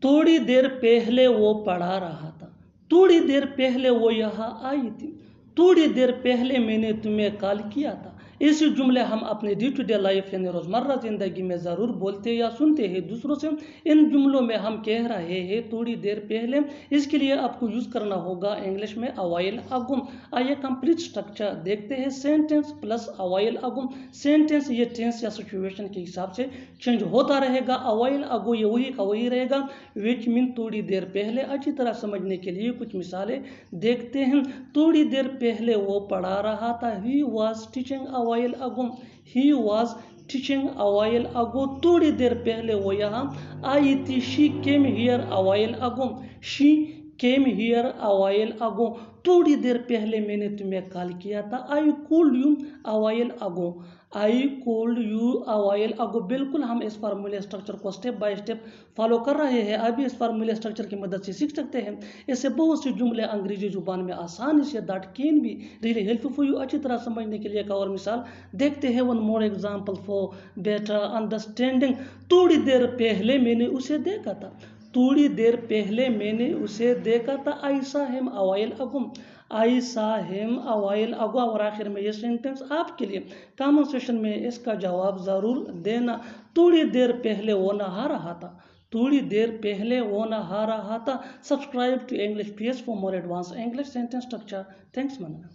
थोड़ी देर पहले वो पढ़ा रहा था, थोड़ी देर पहले वो यहाँ आई थी, थोड़ी देर पहले मैंने तुम्हें कॉल किया था। ऐसे जुमले हम अपने डे टू डे लाइफ यानी रोज़मर्रा ज़िंदगी में ज़रूर बोलते या सुनते हैं दूसरों से। इन जुमलों में हम कह रहे हैं थोड़ी देर पहले, इसके लिए आपको यूज़ करना होगा इंग्लिश में अ व्हाइल अगो। आइए कंप्लीट स्ट्रक्चर देखते हैं। सेंटेंस प्लस अ व्हाइल अगो। सेंटेंस ये टेंस या सिचुएशन के हिसाब से चेंज होता रहेगा। अ व्हाइल अगो ये वही का वही रहेगा, विच मीन थोड़ी देर पहले। अच्छी तरह समझने के लिए कुछ मिसालें देखते हैं। थोड़ी देर पहले वो पढ़ा रहा था, he was teaching a while ago, he was teaching a while ago. थोड़ी देर पहले वो यहाँ आई थी, she came here a while ago, she came here a while ago. थोड़ी देर पहले मैंने तुम्हें कॉल किया था, I called you a while ago, I called you a while ago. बिल्कुल हम इस फार्मूले स्ट्रक्चर को स्टेप बाय स्टेप फॉलो कर रहे हैं। अभी इस फार्मूले स्ट्रक्चर की मदद से सीख सकते हैं। इससे बहुत से जुमले अंग्रेजी जुबान में आसानी say that can be really helpful for you. अच्छी तरह समझने के लिए एक और मिसाल देखते हैं। One more example for better understanding. थोड़ी देर पहले मैंने उसे देखा था, थोड़ी देर पहले मैंने उसे देखा था। आई सा हिम अ व्हाइल अगो, आई सा हिम अ व्हाइल अगो। और आखिर में ये सेंटेंस आपके लिए कमेंट सेक्शन में इसका जवाब ज़रूर देना। थोड़ी देर पहले वो नहा रहा था, थोड़ी देर पहले वो नहा रहा था। Subscribe to English PS for more advance English sentence structure. Thanks मना।